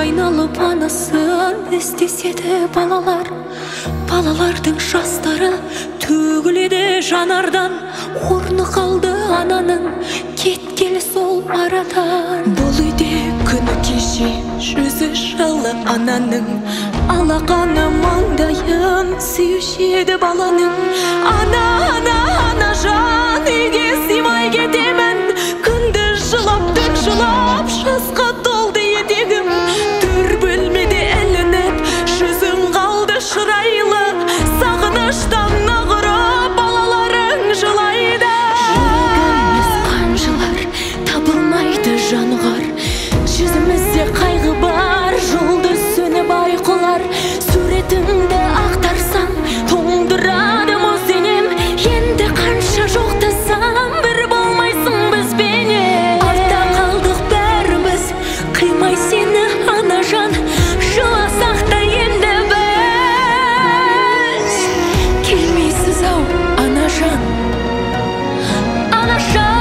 айналып анасын естеседі балалар. Балалардың жастары төгіледі жанардан. Орны қалды ананың кеткелі сол арадан. Бұл үйде күні кеше жүзі жылы ананың, алақаны маңдайын сүйуші еді баланың. Ана, ана, ана жан, үйге сыймай кетемін. Күнді жылап, түн жылап, жасқа толды етегім. Түр бөлмеде ілініп, жүзің қалды шырайлы. Сағыныштан ағырып, балаларың жылайды. Жүрегіміз қан жылар, табылмайды жануар. Жүзімізде қайғы бар, жұлдыз сөніп айқұлар. Суретіңді ақтарсам, тоңдырады мұз денем. Енді қанша жоқтасам, бір болмайсың бізбенен. Артта қалдық бәріміз, қимай сені ана жан. Жыласақ та енді біз келмейсіз ау ана жан. Ана жан.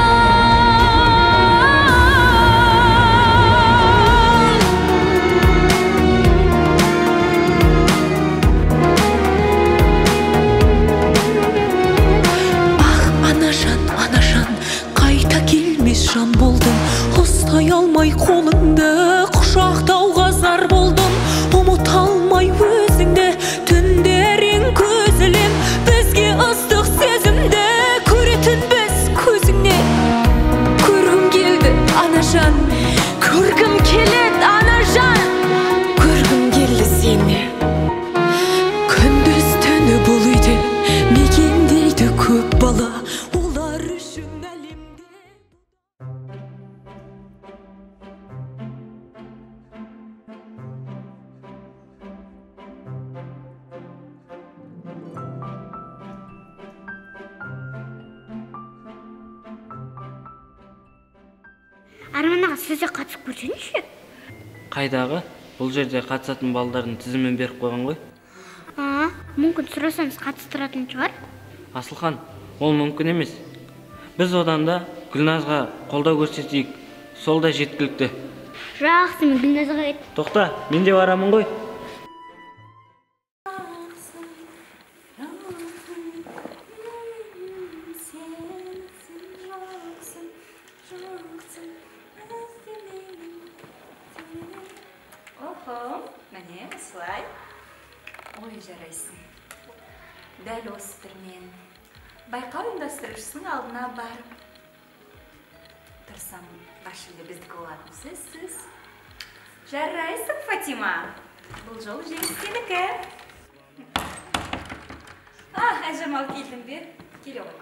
Жан болдым, ұстай алмай қолыңды, құшақтауға зар болдым. Ұмыта алмай өзіңді, түндерің көзілем. Бізге ыстық сезімді көретін біз көзіңнен. Көргім келді ана жан, көргім келеді ана жан. Көргім келді сені, күндіз түні бұл үйде мекендейді көп бала. Арман аға, сіз де қатысып көрсеңізші. Қайдағы? Бұл жерде қатысатын балдардың тізімін беріп қойған ғой. Мүмкін сұрасаңыз қатыстыратын шығар. Асылхан, ол мүмкін емес. Біз одан да Гүлназға қолдау көрсетейік. Сол да жеткілікті. Жақсы, мен Гүлназға ет. Тоқта, мен де барамын ғой. Міне, осылай. Ой, жарайсың. Дәл осы түрмен байқау ұйымдастырушысының алдына барып тұрсам, башылы біздікі олатын сөзсіз. Жарайсың, Фатима. Бұл жол жеңістенікі. Әжамал, келдің бе? Келе ғой.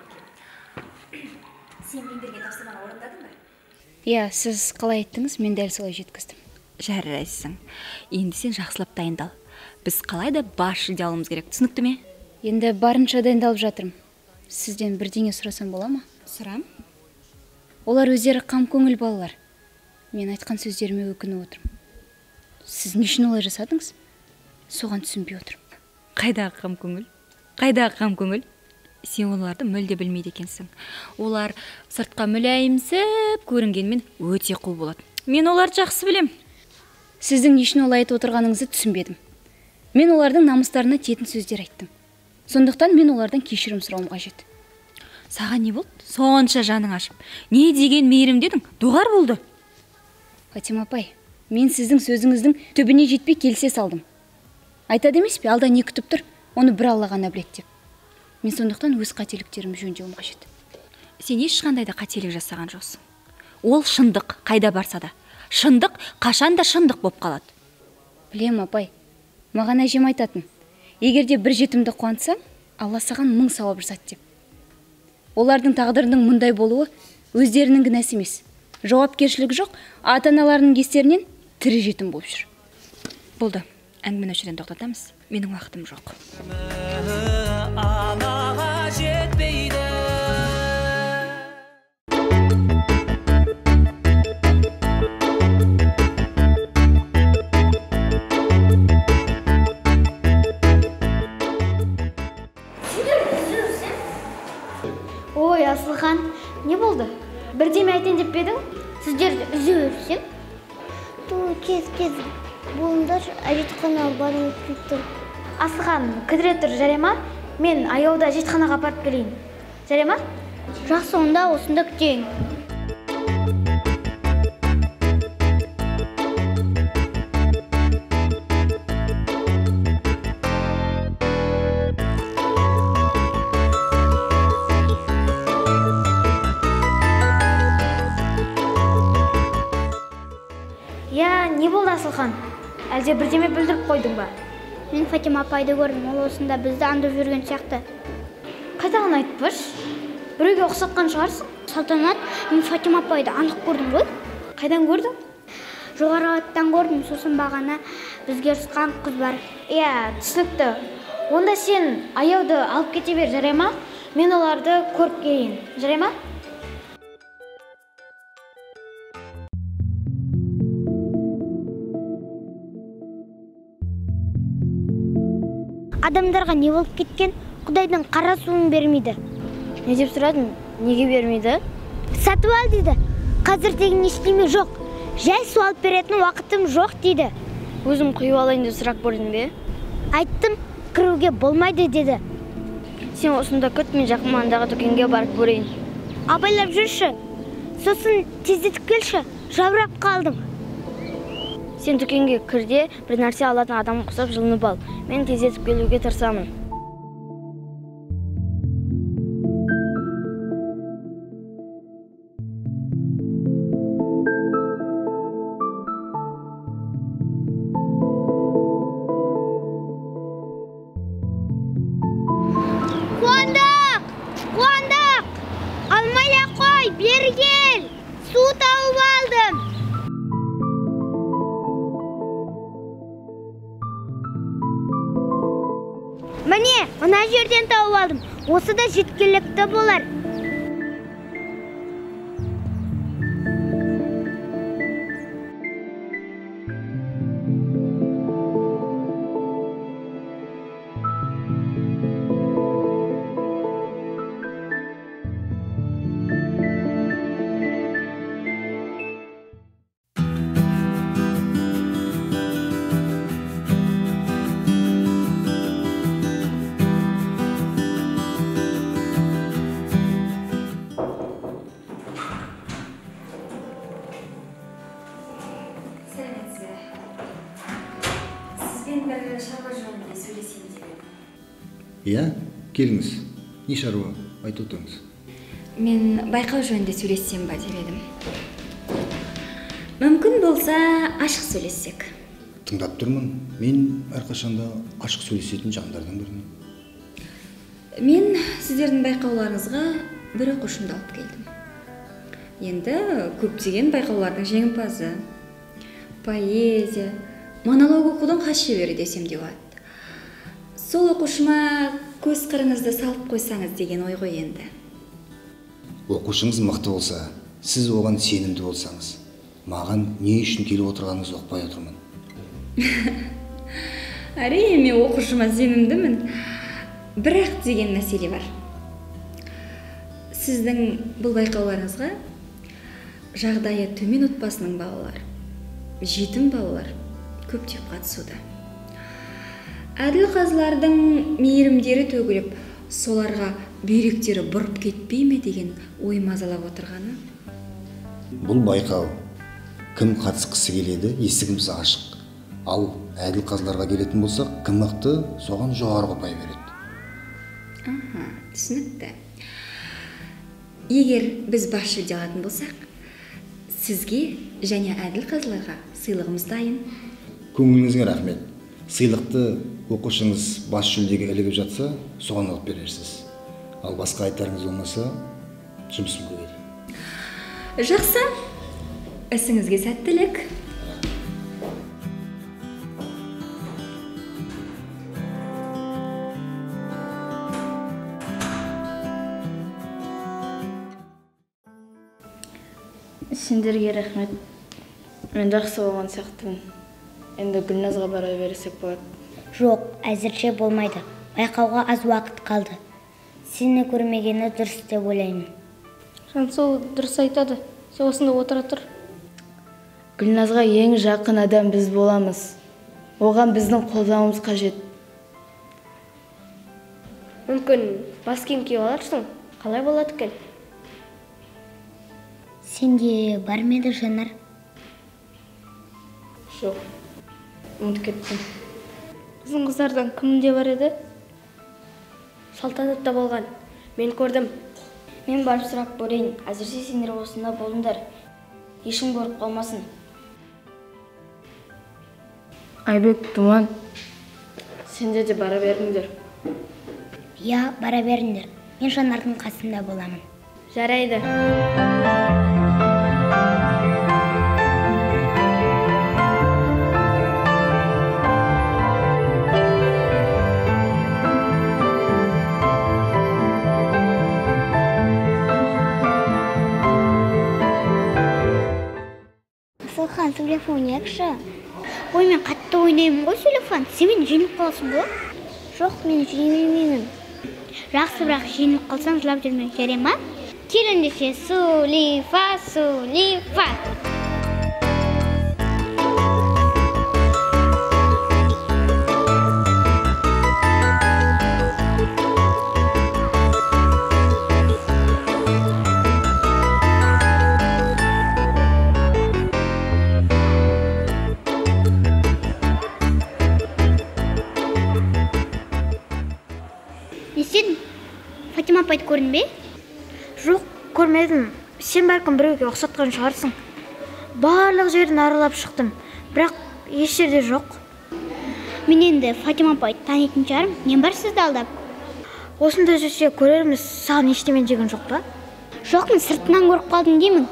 Сен мен берген тапсырманы орындадың ба? Иә, сіз қалай айттыңыз, мен дәл солай жеткіздім. Жарайсың. Енді сен жақсылап дайындал. Біз қалай да бас жүлде алуымыз керек, түсінікті ме? Енді барынша дайындалып жатырмын. Сізден бірдеңе сұрасам бола ма? Сұрам. Олар өздері қамкөңіл балалар. Мен айтқан сөздеріме өкініп отырмын. Сіз не үшін олай жасадыңыз? Соған түсінбей отырмын. Қайдағы қамкөңіл? Қайдағы қамкөңіл? Сен оларды мүлде білмейді екенсің. Олар сыртқа мүләйімсіп көрінгенмен өте қу болады. Мен оларды жақсы білем. Сіздің не үшін олай айтып отырғаныңызды түсінбедім. Мен олардың намыстарына тетін сөздер айттым. Сондықтан мен олардан кешірім сұрауым қажет. Саған не болды? Сонша жаның ашып. Не деген мейірім дедің? Доғар болды. Фатима апай, мен сіздің сөзіңіздің түбіне жетпей келісе салдым. Айтады емес пе, алда не күтіп тұр, оны бір Алла ғана біледі деп. Мен сондықтан өз қателіктерімді жөндеуім қажет. Сен ешқандай да қателік жасаған жоқсың. Ол шындық, қайда барса да. Шындық қашанда шындық боп қалады. Білем апай, маған әжем айтатын. Егерде бір жетімді қуантсаң, Алла саған 1000 сауап жасады деп. Олардың тағдырының мұндай болуы өздерінің кінәсі емес. Жауапкершілігі жоқ, ата-аналарының кестерінен тірі жетім болып жүр. Болды, әңгімені осы жерден тоқтатамыз. Менің уақытым жоқ. Анаға жетпейді. Ой, Асылхан, не болды? Бірдеме айтайын деп едің? Сіздерді үзіп өтсем? Кез. Болыңдар, әжетхана барып кеттім. Асылхан, кідіре тұр, жарай ма? Мен аяуда әжетханаға апарып келейін. Жарай ма? Жақсы, онда осында күтейін. Я, не болды Асылхан? Әлде бірдеме бүлдіріп қойдың ба? Мен Фатима апайды көрдім, ол осында бізді аңдып жүрген сияқты. Қайдағын айтпыш? Біреуге ұқсатқан шығарсың? Салтанат, мен Фатима апайды анық көрдім ғой. Қайдан көрдің? Жоғары аттан көрдім, сосын бағана бізге ұрысқан қыз бар. Иә, түсінікті. Онда сен аяуды алып кете бер, жарай ма? Мен оларды көріп келейін, жарай ма? Адамдарға не болып кеткен? Құдайдың қара суын бермейді. Не деп сұрадың? Неге бермейді? Сатып ал дейді. Қазір деген ештеме жоқ. Жай су алып беретін уақытым жоқ дейді. Өзім құйып алайын деп сұрақ көрдің бе? Айттым, кіруге болмайды деді. Сен осында күт, мен жақын маңдағы дүкенге барып көрейін. Абайлап жүрші. Сосын тездетіп келші. Жабырап қалдым. Сен дүкенге кірде бір нәрсе алатын адам құсап жылынып ал. Мен тездетіп келуге тырысамын. Қуандық! Алмайла қой, бері кел! Су тауып алдым! Міне, мына жерден тауып алдым. Осы да жеткілікті болар. Иә, келіңіз. Не шаруа? Айтып отырыңыз. Мен байқау жөнінде сөйлессем ба деп едім. Мүмкін болса, ашық сөйлессек. Тыңдап тұрмын. Мен әрқашанда ашық сөйлесетін жандардан бірімін. Мен сіздердің байқауларыңызға бір оқушымды алып келдім. Енді көптеген байқаулардың жеңімпазы. Поэзия, монолог оқудың хас шебері десем де болады. Сол оқушыма көз қырыңызды салып қойсаңыз деген ой ғой енді. Оқушыңыз мықты болса, сіз оған сенімді болсаңыз, маған не үшін келіп отырғаныңызды ұқпай отырмын. Әрине, мен оқушыма сенімдімін. Бірақ деген мәселе бар. Сіздің бұл байқауларыңызға жағдайы төмен отбасының балалары, жетім балалар көптеп қатысуда. Әділ қазылардың мейірімдері төгіліп, соларға бүйректері бұрып кетпей ме деген ой мазалап отырғаны. Бұл байқау кім қатысқысы келеді, есігіміз ашық. Ал әділ қазыларға келетін болсақ, кім мықты, соған жоғары ұпай береді. Түсінікті. Егер біз бас жүлде алатын болсақ, сізге және әділ қазыларға сыйлығымыз дайын. Көңіліңізге рахмет. Сыйлықты оқушыңыз бас жүлдеге ілігіп жатса, соған алып берерсіз. Ал басқа айтарыңыз болмаса, жұмысым көбейді. Жақсы. Ісіңізге сәттілік. Сендерге рахмет. Мен жақсы болған сияқтымын. Енді Гүлназға бара берсек болады. Жоқ, әзірше болмайды. Байқауға аз уақыт қалды. Сені көрмегені дұрыс деп ойлаймын. Жансол дұрыс айтады. Сен осында отыра тұр. Гүлназға ең жақын адам біз боламыз. Оған біздің қолдауымыз қажет. Мүмкін бас киім киіп аларсың. Қалай болады екен? Сенде бар ма еді, Жанар? Жоқ, ұмытып кеттім. Біздің қыздардан кімде бар еді? Салтанатта болған. Мен көрдім. Мен барып сұрақ көрейін. Әзірше сендер осында болыңдар. Ешкім көріп қалмасын. Айбек, Думан, сендер де бара беріңдер. Я, бара беріңдер. Мен Жанардың қасында боламын. Жарайды. Асылхан, сөйлеп ойнайықшы. Ой, мен қатты ойнаймын ғой сөйлефан. Сен мені жеңіп қаласың ғой? Жоқ, мен жеңілмеймін. Жақсы, бірақ жеңіп қалсаң жылап жүрме, жарай ма? Кел ендеше, Сулифа, Сулифа. Сен Фатима апайды көрдің бе? Жоқ, көрмедім. Сен бәлкім біреуге ұқсатқан шығарсың. Барлық жерін аралап шықтым, бірақ еш жерде жоқ. Мен енді Фатима апайды танитын шығармын. Нем бар сізді алдап? Осында жүрсе көрерміз, саған ештеме деген жоқ па? Жоқ, мен сыртынан көріп қалдым деймін.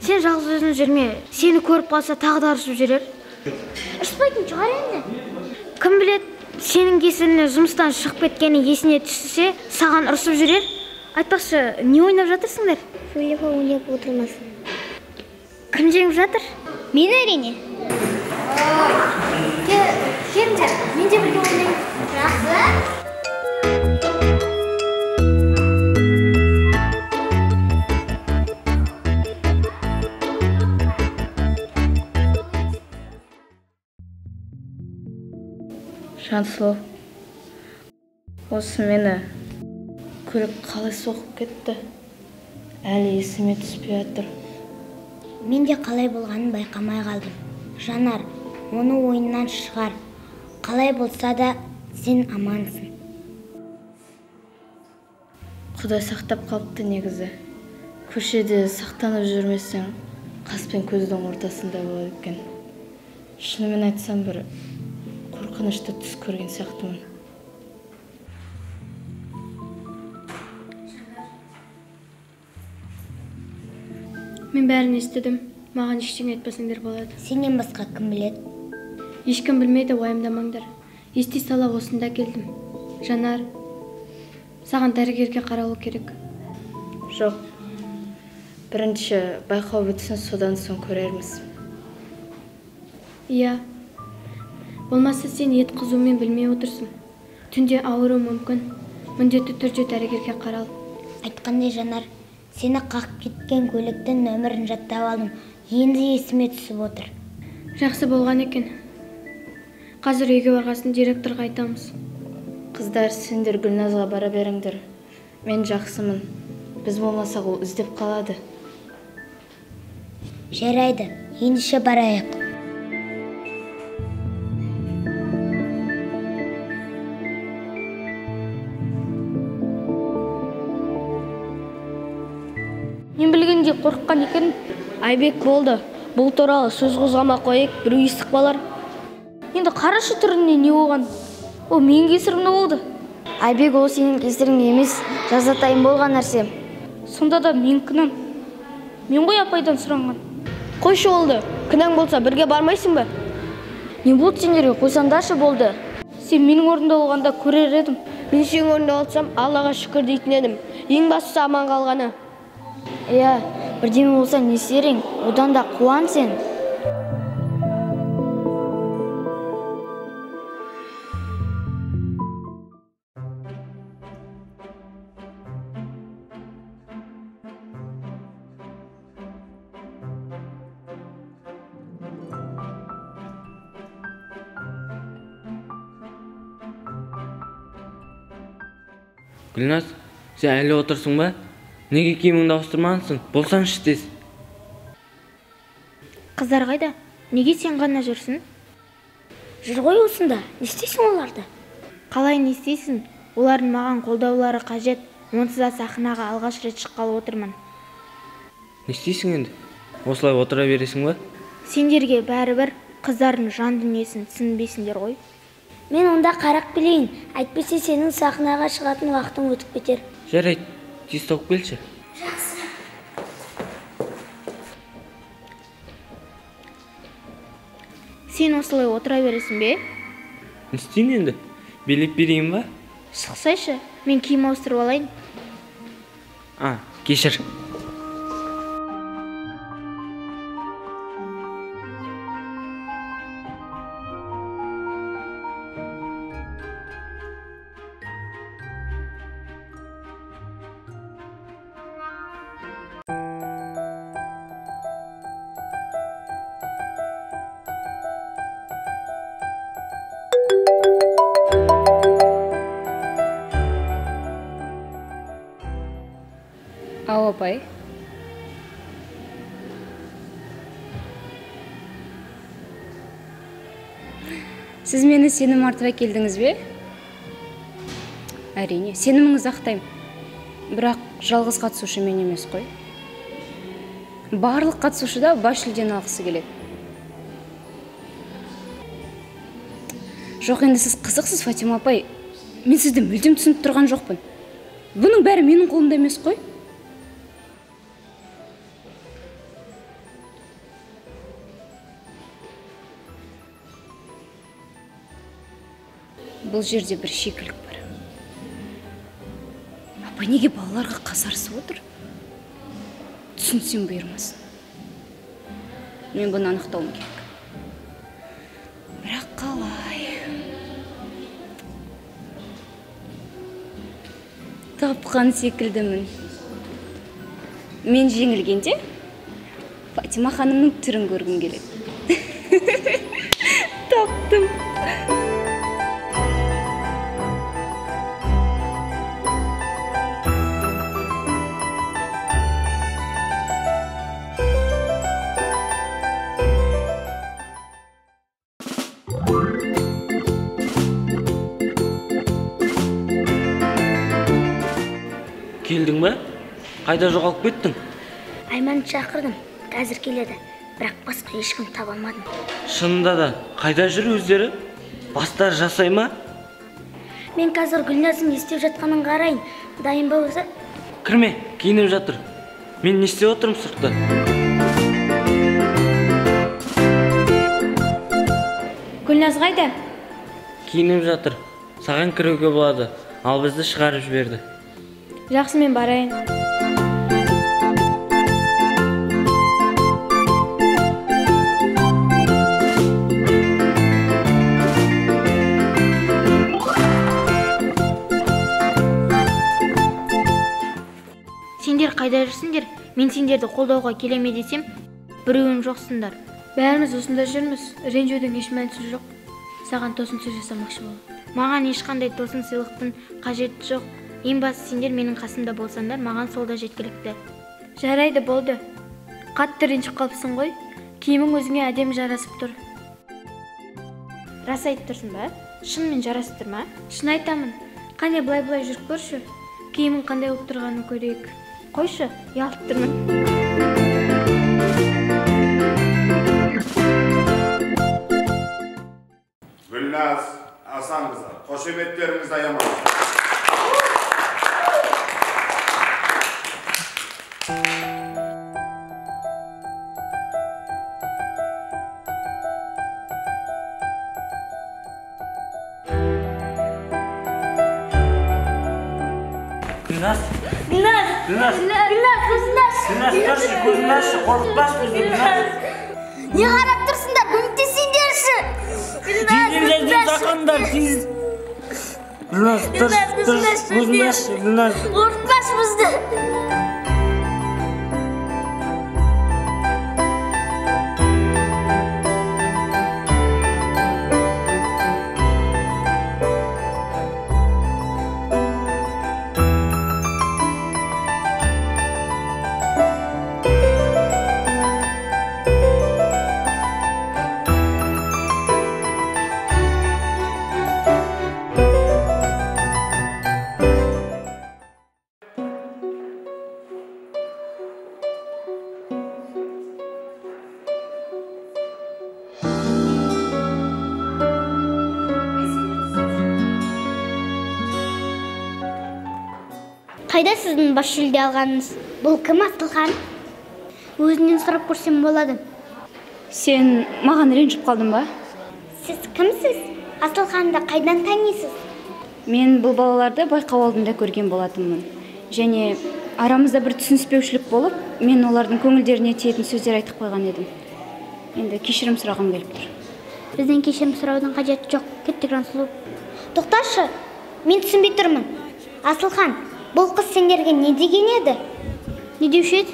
Сен жалғыз өзің жүрме, сені көріп қалса тағы да ұрысып жүрер. Ұрыспайтын шығар енді. Кім біледі, сенің кесіріне жұмыстан шығып кеткені есіне түссе, саған ұрысып жүрер. Айтпақшы, не ойнап жатырсыңдар? Сөйлеп ойнап отырмыз. Кім жеңіп жатыр? Мен әрине. Келіңдер, мен де бірге ойнайын. Жақсы. Жансұлу, осы мені көлік қалай соғып кетті? Әлі есіме түспей жатыр. Мен де қалай болғанын байқамай қалдым. Жанар, оны ойыннан шығар. Қалай болса да сен амансың. Құдай сақтап қалыпты негізі. Көшеде сақтанып жүрмесең, қас пен көздің ортасында болады екен. Шынымен айтсам, бір қорқынышты түс көрген сияқтымын. Мен бәрін естідім. Маған ештеңе айтпасаңдар болады. Сенен басқа кім біледі? Ешкім білмейді, уайымдамаңдар. Ести сала осында келдім. Жанар, саған дәрігерге қаралу керек. Жоқ. Бірінші байқау бітсін, содан соң көрерміз. Иә. Болмаса сен ет қызумен білмей отырсың. Түнде ауыру мүмкін. Міндетті түрде дәрігерге қарал. Айтқандай, Жанар, сені қақып кеткен көліктің нөмірін жаттап алдым. Енді есіме түсіп отыр. Жақсы болған екен. Қазір үйге барғасын директорға айтамыз. Қыздар, сендер Гүлназға бара беріңдер. Мен жақсымын. Біз болмасақ ол іздеп қалады. Жарайды, ендеше барайық. Мен білгенде қорыққан екен. Айбек болды. Бұл туралы сөз қозғамай қойып, біреу естіп қалар. Енді қарашы түріне не болған? Ол менің кесірімде болды. Айбек, ол сенің кесірің емес, жазатайым болған нәрсе. Сонда да мен кінәм. Мен ғой апайдан сұранған. Қойшы болды. Кінәң болса бірге бармайсың ба? Не болды сендерге? Қойсаңдаршы болды. Сен менің орнымда болғанда көрер едім. Мен сенің орнында болсам, Аллаға шүкір дейтін едім. Ең бастысы аман қалғаны. Иә, бірдеме болса не істерің? Одан да қуан сен. Гүлназ, сен әлі отырсың ба? Неге киіміңді ауыстырмағансың? Болсаңшы тез. Қыздар қайда? Неге сен ғана жүрсің? Жүр ғой осында, не істейсің оларды? Қалай не істейсің? Олардың маған қолдаулары қажет. Онсыз да сахнаға алғаш рет шыққалы отырмын. Не істейсің енді? Осылай отыра бересің ба? Сендерге бәрібір қыздардың жан дүниесін түсінбейсіңдер ғой. Мен онда қарақ білейін, әйтпесе сенің сахнаға шығатын уақытың өтіп кетер. Жарайды, тез тауып келші. Сен осылай отыра бересің бе? Не істейін енді? Билеп берейін ба? Шықсайшы, мен киім ауыстырып алайын. Кешір. Ау, апай. Сіз мені сенім артып келдіңіз бе? Әрине, сеніміңізді ақтаймын. Бірақ жалғыз қатысушы мен емес қой. Барлық қатысушы да бас жүлдені алғысы келеді. Жоқ, енді сіз қызықсыз, Фатима апай. Мен сізді мүлдем түсініп тұрған жоқпын. Бұның бәрі менің қолымда емес қой. Бұл жерде бір шикілік бар. Апай неге балаларға қасарысып отыр? Түсінсем бұйырмасын. Мен бұны анықтауым керек. Бірақ қалай? Тапқан секілдімін. Мен жеңілгенде Фатима ханымның түрін көргім келеді. Таптым. Келдің бе? Қайда жоғалып кеттің? Айманды шақырдым, қазір келеді. Бірақ басқа ешкім таба алмадым. Шынында да, қайда жүр өздері? Бастары жасай ма? Мен қазір Гүлназдың не істеп жатқанын қарайын. Дайын ба өзі? Кірме, киініп жатыр. Мен не істеп отырмын сыртта? Гүлназ қайда? Киініп жатыр. Саған кіруге болады, ал бізді шығарып жіберді. Жақсы, мен барайын. Сендер қайда жүрсіңдер? Мен сендерді қолдауға келеме десем, біреуің жоқсыңдар. Бәріміз осында жүрміз. Ренжудің еш мәнісі жоқ. Саған тосын сөз жасамақшы болдым. Маған ешқандай тосын сыйлықтың қажеті жоқ. Ең бастысы сендер менің қасымда болсаңдар, маған сол да жеткілікті. Жарайды, болды. Қатты ренжіп қалыпсың ғой. Киімің өзіңе әдемі жарасып тұр. Рас айтып тұрсың ба? Шынымен жарасып тұр ма? Шын айтамын. Қане былай жүріп көрші. Киімің қандай болып тұрғанын көрейік. Қойшы, ұялып тұрмын. Гүлназ, Асан қыздар, қошеметтеріңізді аямаңыздар. Гүлназ, Көзін ашшы, қорқытпас бізді, Гүлназ. Не қарап тұрсыңдар, көмектесіңдерші. Гүлназ, көзін ашшы, Гүлназ. Қорқытпас бізді. қайда сіздің бас жүлде алғаныңыз? Бұл кім, Асылхан? Өзінен сұрап көрсем болады. Сен маған ренжіп қалдың ба? Сіз кімсіз? Асылханды қайдан танисыз? Мен бұл балаларды байқау алдында көрген болатынмын. Және арамызда бір түсініспеушілік болып, мен олардың көңілдеріне тиетін сөздер айтып қойған едім. Енді кешірім сұрағым келіп тұр. Бізден кешірім сұраудың қажеті жоқ. Кеттік, Жансұлу. Тоқташы, мен түсінбей тұрмын. Асылхан, бұл қыз сендерге не деген еді? Не деуші еді?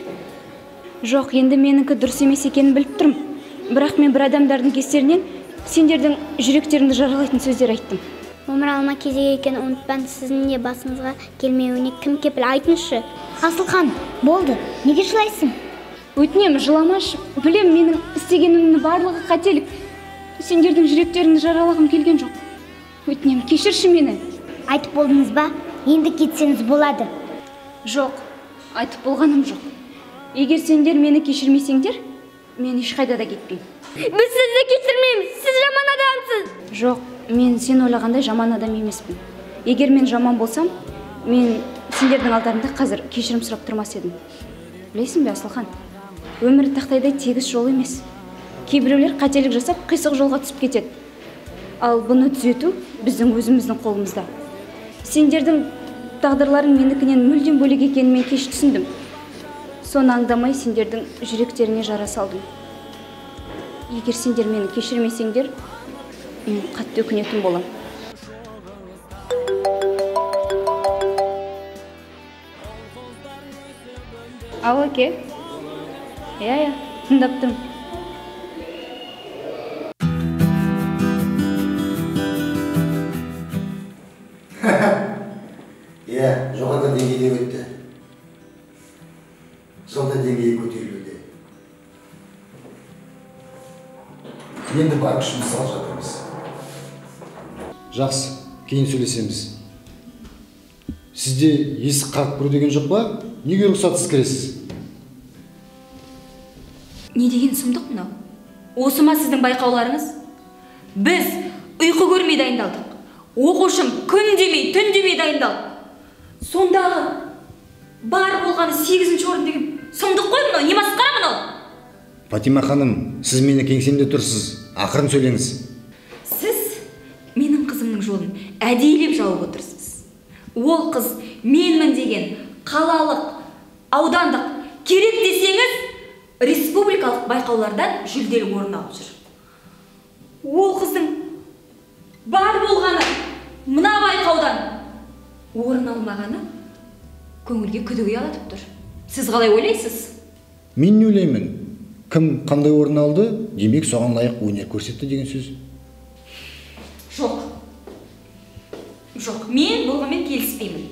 Жоқ, енді менікі дұрыс емес екенін біліп тұрмын. Бірақ мен бір адамдардың кестерінен сендердің жүректеріңді жаралайтын сөздер айттым. Өмір алма кезек екен, ұмытпан. Сіздің не басыңызға келмеуіне кім кепіл, айтыңызшы. Асылхан, болды, неге жылайсың? Өтінемін, жыламашы. Білем, менің істегенімнің барлығы қателік. Сендердің жүректеріңді жаралағым келген жоқ. Өтінемін, кешірші мені. Айтып болдыңыз ба? Енді кетсеңіз болады. Жоқ, айтып болғаным жоқ. Егер сендер мені кешірмесеңдер, мен ешқайда да кетпеймін. Біз сізді кешірмейміз, сіз жаман адамсыз. Жоқ, мен сен ойлағандай жаман адам емеспін. Егер мен жаман болсам, мен сендердің алдарында қазір кешірім сұрап тұрмас едім. Білесің бе, Асылхан? Өмір тақтайдай тегіс жол емес. Кейбіреулер қателік жасап, қисық жолға түсіп кетеді. Ал бұны түзету біздің өзіміздің қолымызда. Сендердің тағдырларың менікінен мүлдем бөлек екенін мен кеш түсіндім. Соны аңдамай сендердің жүректеріне жара салдым. Егер сендер мені кешірмесеңдер, мен қатты өкінетін болам. Ал, әке. Иә, тыңдап тұрмын. Иә, жоғарғы деңгейде өтті. Сонда деңгейі көтерілуде. Енді бар күшіміз салып жатырмыз. Жақсы, кейін сөйлесеміз. Сізде есік қағып кіру деген жоқ па? Неге рұқсатсыз кіресіз? Не деген сұмдық мынау? Осы ма сіздің байқауларыңыз? Біз ұйқы көрмей дайындалдық. Оқушым күн демей, түн демей дайындалды. Сондағы бар болғаны 8-ші орын деген сұмдық қой мынау, не масқара мынау? Фатима ханым, сіз мені кеңсемде тұрсыз. Ақырын сөйлеңіз. Сіз менің қызымның жолын әдейілеп жауып отырсыз. Ол қыз менмін деген қалалық, аудандық, керек десеңіз, республикалық байқаулардан жүлделі орын алып жүр. Ол қыздың бар болғаны мына байқаудан орын алмағаны көңілге күдік ұялатып тұр. Сіз қалай ойлайсыз? Мен не ойлаймын? Кім қандай орын алды, демек соған лайық өнер көрсетті деген сөз. Жоқ. Жоқ, мен болғанмен келіспеймін.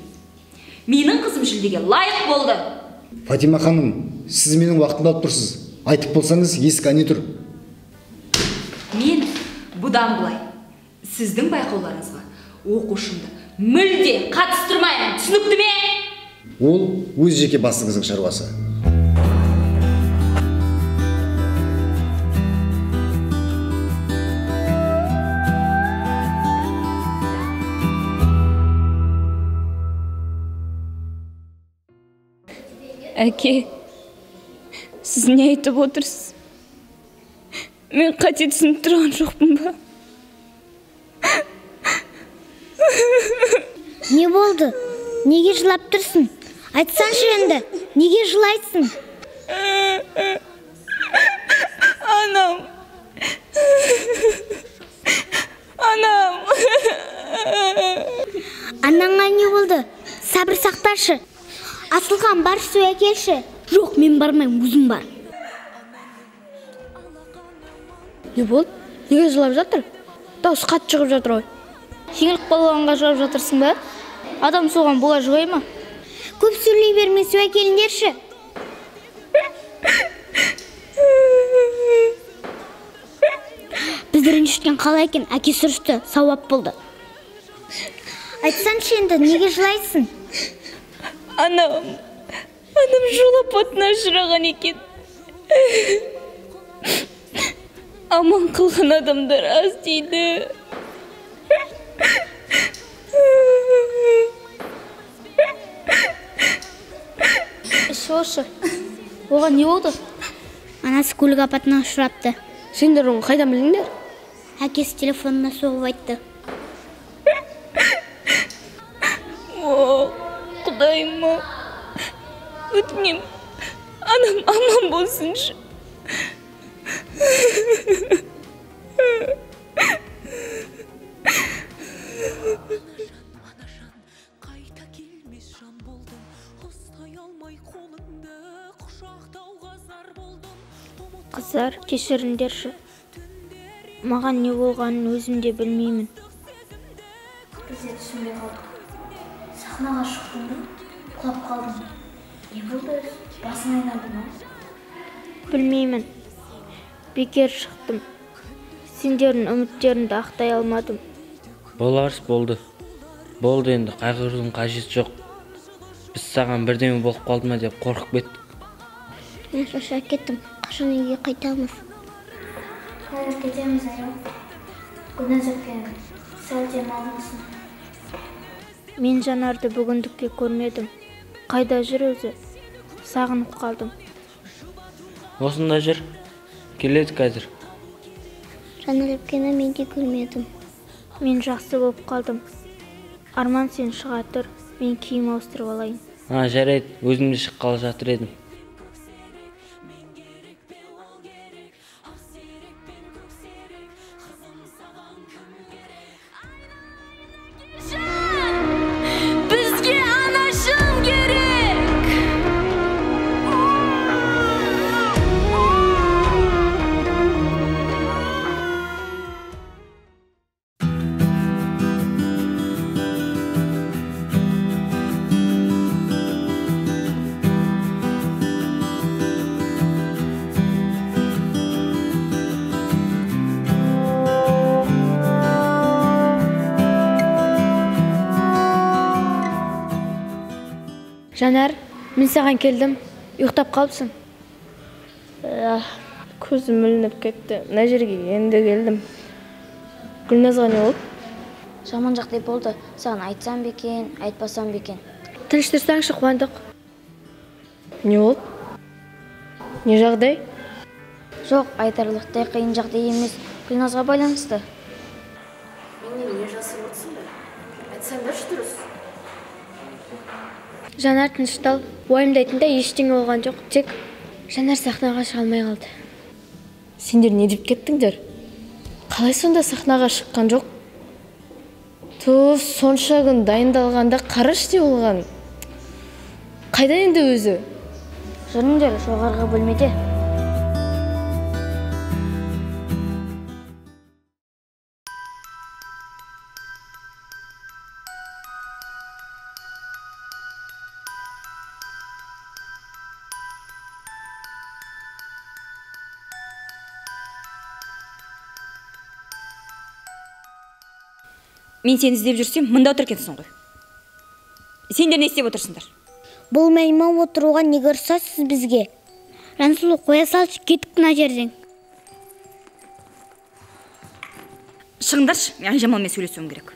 Менің қызым жүлдеге лайық болды. Фатима ханым, сіз менің уақытымды алып тұрсыз. Айтып болсаңыз, есік әне тұр. Мен бұдан былай сіздің байқауларыңызға оқушымды мүлде қатыстырмаймын, түсінікті ме? Ол өз жеке басыңыздың шаруасы. Әке, сіз не айтып отырсыз? Мен қате түсініп тұрған жоқпын ба? Не болды? Неге жылап тұрсың? Айтсаншы енді, неге жылайсың? Анам. Анаңа не болды? Сабыр сақташы. Асылхан, бар су әкелші. Жоқ, мен бармаймын, өзім бар. Не болды? Неге жылап жатыр? Дауыс қатты шығып жатыр ғой. Жеңіліп қалғанға жылап жатырсың ба? Адам соған бұлай жылай ма? Көп сөйлей бермей су әкеліңдерші. Бізді ренжіткен қалай екен, әке сүрішті, сауап болды. Айтсаншы енді, неге жылайсың? Анам жол апатына ұшыраған екен. Аман қалған адамдар аз дейді. Шығыршы. Оған не болды? Анасы көлік апатына ұшырапты. Сендер оны қайдан білдіңдер? Әкесі телефонына соғып айтты. Құдайым-ау, өтінем, анам аман болсыншы. Қыздар, кешіріңдерші. Маған не болғанын өзім де білмеймін. Біз де түсінбей қалдық. Сахнаға шықтым да, құлап қалдым. Не болды? Басың айналды ма? Білмеймін. Бекер шықтым. Сендердің үміттеріңді ақтай алмадым. Боларыс болды. Болды енді, қайғырудың қажеті жоқ. Біз саған бірдеме болып қалды ма деп қорқып кеттік. Мен шаршап кеттім. Қашан үйге қайтамыз? Қазір кетеміз, аяу. Гүлназ әпкем, сәл демалыңызсын. Мен Жанарды бүгіндікке көрмедім. Қайда жүр өзі? Сағынып қалдым. Осында жүр. Келеді қазір. Жанар әпкені мен де көрмедім. Мен жақсы болып қалдым. Арман, сен шыға тұр, мен киім ауыстырып алайын. Жарайды, өзім де шыққалы жатыр едім. Бізге анашым керек. Жанар, мен саған келдім. Ұйықтап қалыпсың. Көзім ілініп кетті. Мына жерге енді келдім. Гүлназға не болды? Жаман жағдай болды. Саған айтсам бекен, айтпасам бекен. Тыныштырсаңшы, қуандық. Не болды? Не жағдай? Жоқ, айтарлықтай қиын жағдай емес. Гүлназға байланысты. Менен не жасырып отырсың ба? Айтсаңдаршы дұрыс. Жанар, тыныштал. Уайымдайтында ештеңе болған жоқ. Тек Жанар сахнаға шыға алмай қалды. Сендер не деп кеттіңдер? Қалай сонда сахнаға шыққан жоқ? Сонша күн дайындалғанда қараш не болған? Қайда енді өзі? Жүріңдер, жоғарғы бөлмеде. Мен сені іздеп жүрсем, мұнда отыр екенсің ғой. Сендер не істеп отырсыңдар? Бұл мәйма отыруға неге ұрсасыз бізге? Жансұлу, қоя салшы, кеттік мына жерден. Шығыңдаршы, мен Жамалмен сөйлесуім керек.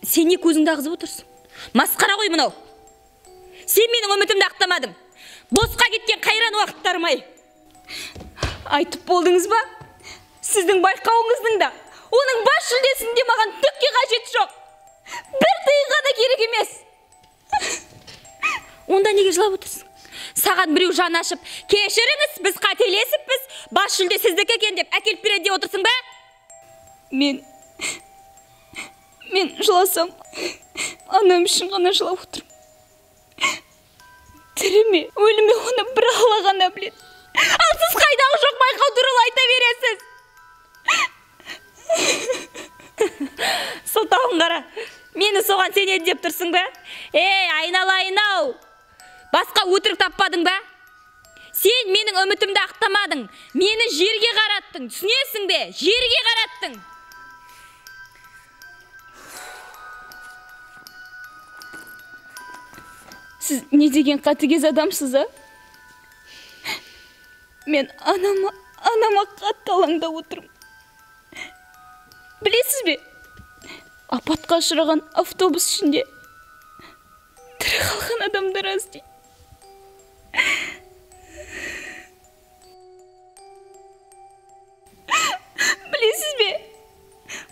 Сен не көзіңді ағызып отырсың? Масқара ғой мынау. Сен менің үмітімді ақтамадың. Босқа кеткен қайран уақыттарым-ай. Айтып болдыңыз ба? Сіздің байқауыңыздың да, оның бас жүлдесінде маған түкке қажеті жоқ. Бір тиынға да керек емес. Онда неге жылап отырсың? Саған біреу жан ашып, кешіріңіз, біз қателесіппіз, бас жүлде сіздікі екен деп әкеліп береді деп отырсың ба? Мен жыласам, анам үшін ғана жылап отырмын. Тірі ме, өлі ме, оны бір Алла ғана біледі. Ал сіз қайдағы жоқ байқау туралы айта бересіз. Сылтауын қара, мені соған сенеді деп тұрсың ба? Айналайын-ау, басқа өтірік таппадың ба? Сен менің үмітімді ақтамадың, мені жерге қараттың, түсінесің бе? Жерге қараттың. Сіз не деген қатыгез адамсыз, а? Мен анама қатты алаңдап отырмын. Білесіз бе? Апатқа ұшыраған автобус ішінде тірі қалған адамдар аз дейді.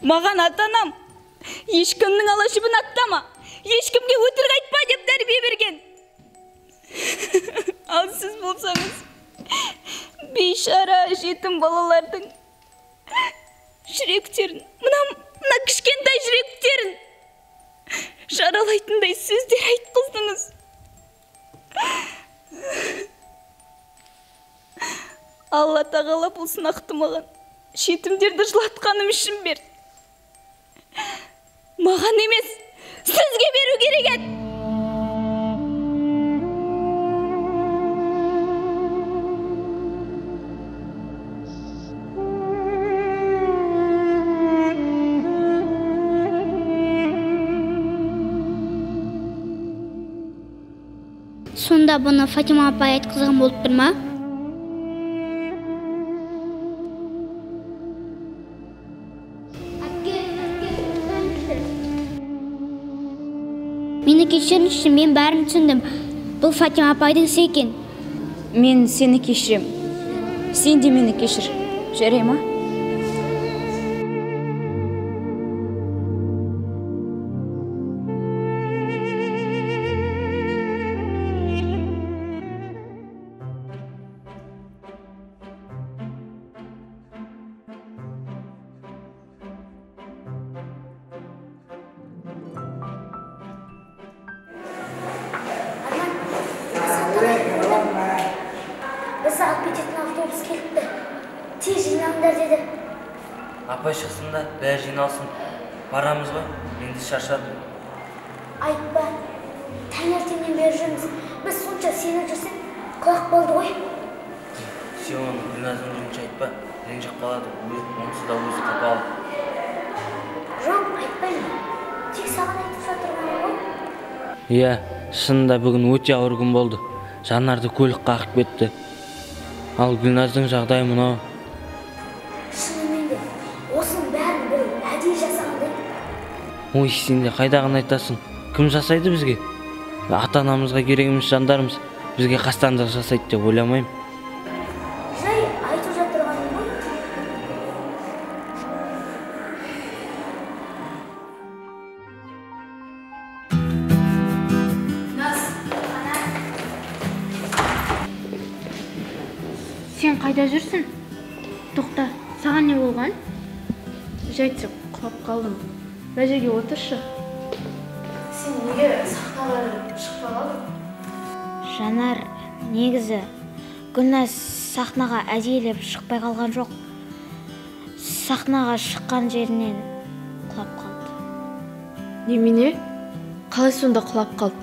Маған ата-анам ешкімнің алашыбын аттама, ешкімге өтірік айтпа деп тәрбие берген. Ал сіз болсаңыз, бейшара жетім балалардың жүректерін, мына кішкентай жүректерін жаралайтындай сөздер айтқыздыңыз. Алла тағала бұл сынақты маған жетімдерді жылатқаным үшін берді. Маған емес, сізге беру керек еді. Сонда бұны Фатима апай айтқызған болып тұр ма? Мені кешіріңізші, мен бәрін түсіндім. Бұл Фатима апайдың ісі екен. Мен сені кешірем. Сен де мені кешір. Жарай ма? Апай шықсын да, бәрі жиналсын. Барамыз ғой, енді шаршадым. Айтпа, таңертеңнен бері жүрміз. Біз сонша сеніп жүрсек, құлақ болды ғой. Сен оны Гүлназың жөнінше айтпа, ренжіп қалады, онсыз да өзі қапалы. Жоқ, айтпаймын. Тек саған айтып жатырмын ғой. Иә, шынында бүгін өте ауыр күн болды. Жанарды көлік қағып кетті. Ал Гүлназың жағдайы мынау. Шынымен де, осының бәрін бір әдейі жасағандай. Ой, сен де қайдағын айтасың? Кім жасайды бізге? Ата-анамызға керек емес жандарымыз бізге қастандық жасайды деп ойламаймын. Жай айтып жатырғаным ғой. Сен қайда жүрсің? Тоқта, саған не болған? Жайтсып, құлап қалдым. Мына жерге отыршы. Сен неге сахнаға шықпай қалдың? Жанар, негізі Гүлназ сахнаға әдейілеп шықпай қалған жоқ. Сахнаға шыққан жерінен құлап қалды. Немене? Қалай сонда құлап қалды?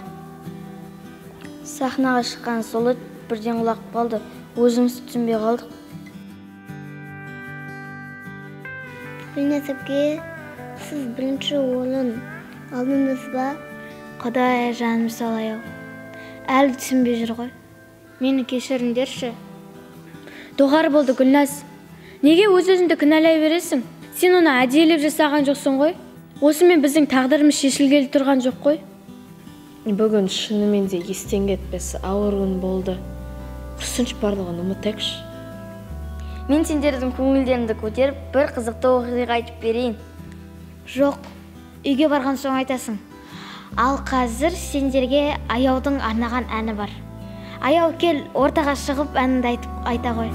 Сахнаға шыққан сол еді, бірден құлап қалды. Өзіміз түсінбей қалдық. Гүлназ әпке, сіз бірінші орын алдыңыз ба? Құдай жаным салайық. Әлі түсінбей жүр ғой. Мені кешіріңдерші. Доғар болды Гүлназ. Неге өз-өзіңді кінәлай бересің? Сен оны әдейілеп жасаған жоқсың ғой. Осымен біздің тағдырымыз шешілгелі тұрған жоқ қой. Бүгін шынымен де естен кетпес ауыр күн болды. Құрсыншы барлығын ұмытайықшы. Мен сендердің көңілдеріңді көтеріп, бір қызықты оқиға айтып берейін. Жоқ, үйге барған соң айтасың. Ал қазір сендерге Аяудың арнаған әні бар. Аяу, кел, ортаға шығып әніңді айта ғой.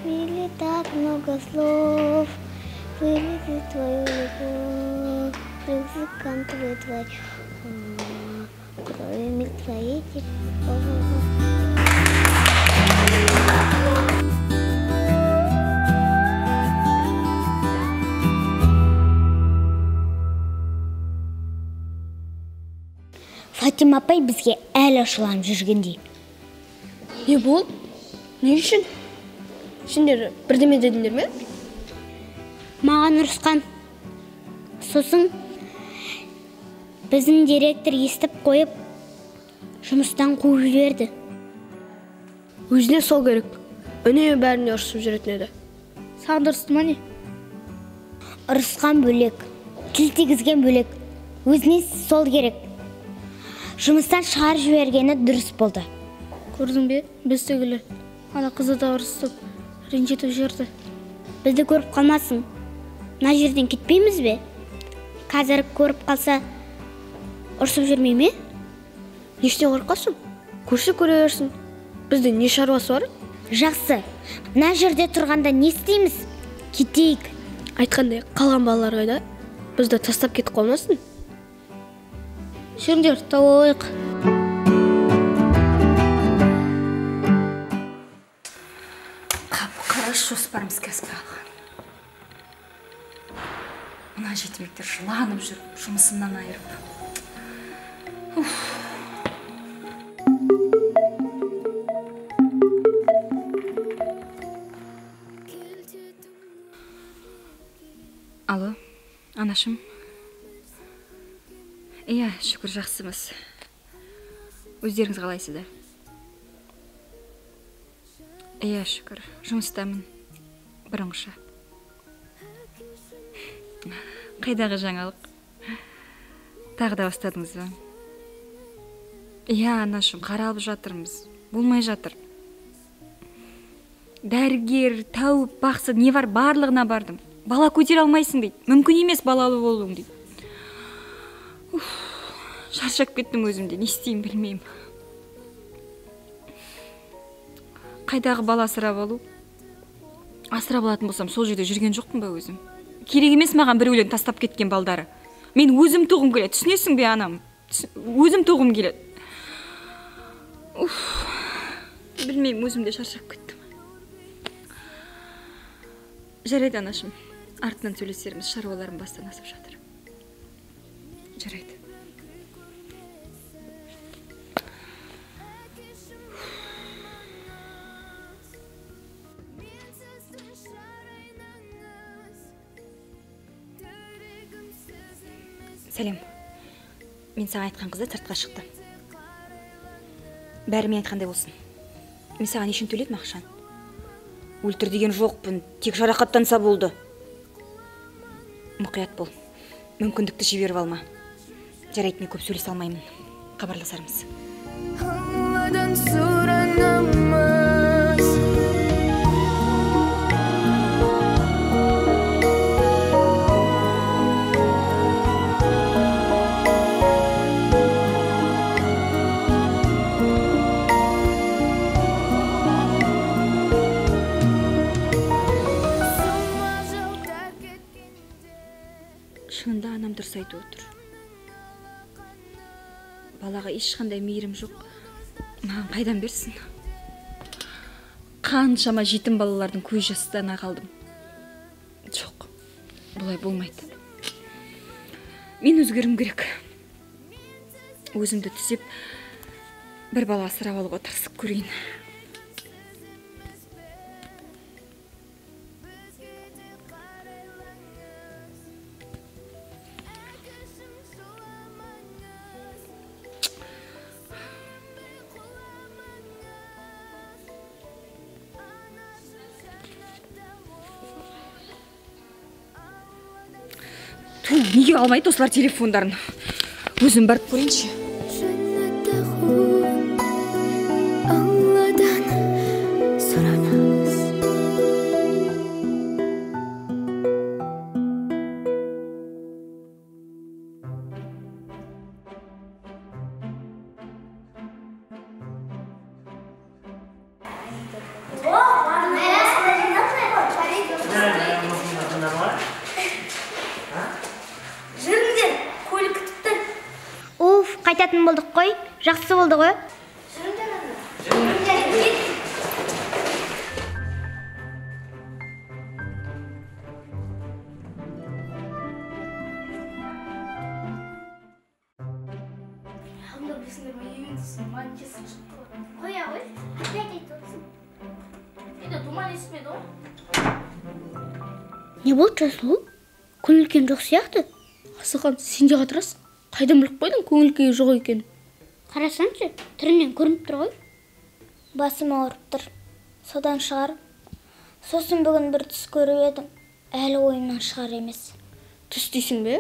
Были так много слов, вылезет твою любовь, языком твой, кроме твоей теплой. Фатима апай бізге әлі ашыланып жүргендей. Не бол? Не үшін? Сендер бірдеме дедіңдер ме? Маған ұрысқан. Сосын біздің директор естіп қойып, жұмыстан қуып жіберді. Өзіне сол керек. Үнемі бәріне ұрысып жүретін еді. Саған да ұрысты ма не? Ұрысқан бөлек, тіл тигізген бөлек. Өзіне сол керек. жұмыстан шығарып жібергені дұрыс болды. Көрдің бе, біз тегілі. Ана қызы да ұрысып, ренжітіп жіберді. Бізді көріп қалмасын. Мына жерден кетпейміз бе? Қазір көріп қалса, ұрсып жүрмей ме? Нештен қорқасың? Көрсе көре берсін. Бізде не шаруасы бар? Жақсы. Мына жерде тұрғанда не істейміз? Кетейік. Айтқандай, қалған балалар қайда? Бізді тастап кетіп қалмасын. Жүріңдер, тауып алайық. Қап-қараш жоспарымыз кәсіп алған. Мына жетімектер жыланып жүр, жұмысымнан айырып. Алло, анашым. Иә, шүкір жақсымыз. Өздеріңіз қалайсыздар? Иә, шүкір, жұмыстамын. Бұрынғыша. Қайдағы жаңалық? Тағы да бастадыңыз ба? Иә, анашым, қаралып жатырмыз. Болмай жатыр. Дәрігер, тауып, бақсы, не бар, барлығына бардым. Бала көтере алмайсың дейді. Мүмкін емес балалы болуың дейді. Шаршап кеттім өзімде, не істеймін білмеймін. Қайдағы бала асырап алу? Асырап алатын болсам, сол жерде жүрген жоқпын ба өзім? Керек емес маған біреулерін тастап кеткен балдары. Мен өзім туғым келеді, түсінесің бе анам? Өзім туғым келеді. Білмеймін, өзімде шаршап кеттім. Жарайды, анашым. Артынан сөйлесеріміз, шаруаларым бастан асып жатыр. Жарайды. Сәлем. Мен саған айтқан қызды сыртқа шықты. Бәрі мен айтқандай болсын. Мен саған нешін төледім ақшан? Өлтір деген жоқпын, тек жарақаттанса болды. Мұқият бол. Мүмкіндікті жіберіп алма. Жарайды, мен көп сөйлесе алмаймын. Хабарласармыз. Алладан сұранамыз. Шынында анам дұрыс айтып отыр. Балаға ешқандай мейірім жоқ. Маған қайдан берсін? Қаншама жетім балалардың көз жастарына қалдым. Жоқ, бұлай болмайды. Мен өзгерім керек. Өзімді түзеп, бір бала асырап алуға тырысып көрейін. Неге алмайды осылар телефондарын? Өзім барып көрейінші. Алладан сұранамыз. Қайтатын болдық қой, жақсы болды ғой. Не болды Жасыл? Көңіл-күйің жоқ сияқты? Асылхан, сен де қатырасың. Қайдан біліп қойдың көңіл-күйі жоқ екен? Қарасаңшы, түрінен көрініп тұр ғой. Басым ауырып тұр. Содан шығар. Сосын бүгін бір түс көріп едім. Әлі ойымнан шығар емес. Түс дейсің бе?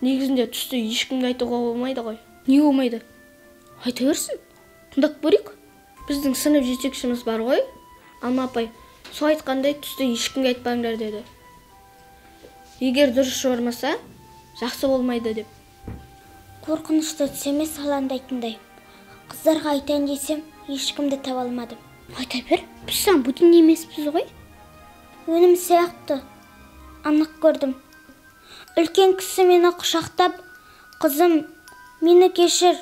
Негізінде түсті ешкімге айтуға болмайды ғой. Не болмайды? Айта берсін. Тыңдап көрейік. Біздің сынып жетекшіміз бар ғой. Алма апай, сол айтқандай түсті ешкімге айтпаңдар деді. Егер дұрыс шығармаса, жақсы болмайды деп. Қорқынышты түс емес алаңдайтындай. Қыздарға айтайын десем, ешкімді таба алмадым. Айта бер, біз саған бүтін емеспіз ғой. Өнім сияқты анық көрдім. Үлкен кісі мені құшақтап, қызым, мені кешір,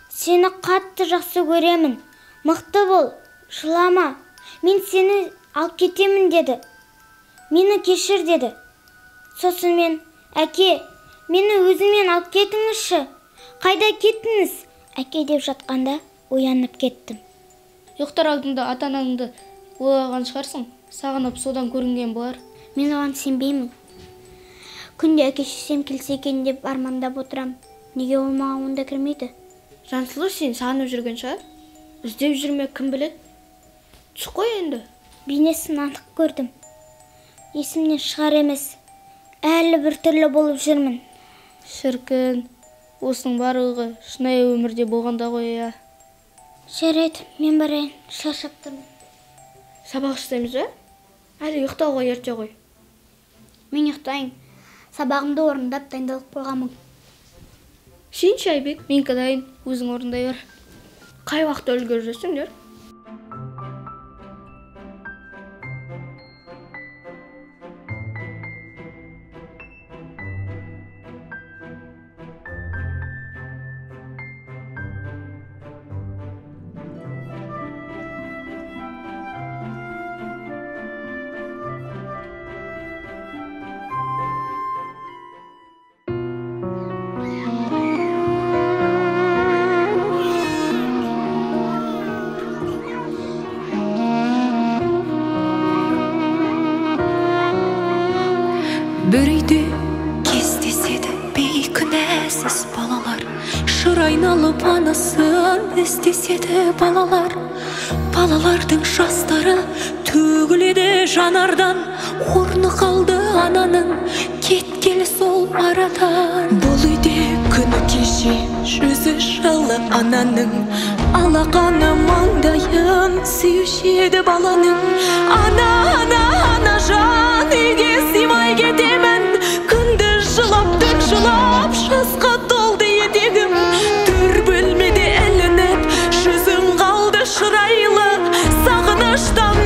сені қатты жақсы көремін, мықты бол, жылама, мен сені алып кетемін деді. Мені кешір деді. Сосын мен, әке, мені өзімен алып кетіңізші, қайда кеттіңіз? Әке деп жатқанда оянып кеттім. Ұйықтар алдында ата-анаңды ойлаған шығарсың, сағынып содан көрінген болар. Мен оған сенбеймін. Күнде әке шешем келсе екен деп армандап отырам. Неге ол маған онда кірмейді? Жансұлу сен сағынып жүрген шығар. Іздеп жүрме, кім біледі? Түс қой енді. Бейнесін анық көрдім. Есімнен шығар емес. Әлі бір түрлі болып жүрмін. Шіркін, осының барлығы шынайы өмірде болғанда ғой я. Жарайды, мен барайын, шаршап тұрмын. Сабақ істейміз бе? Әлі ұйықтауға ерте ғой. Мен ұйықтайын. Сабағымды орындап дайындалып қойғанмын. Сен Айбек, мен дайын, өзің орындай бер. Қай уақытта үлгересіңдер? Бір үйде кездеседі бейкүнәсіз балалар, шыр айналып анасын іздеседі балалар. Балалардың жастары төгіледі жанардан, орны қалды ананың кеткелі сол арадан. Бұл үйде күні кеше жүзі жылы ананың, алақаны маңдайын сүйуші еді баланың. Ана, ана, ана жан, үйге сыймай кетемін, күнді жылап, түн жылап, жасқа толды етегім. Төр бөлмеде ілініп, жүзім қалды шырайлы, сағыныштан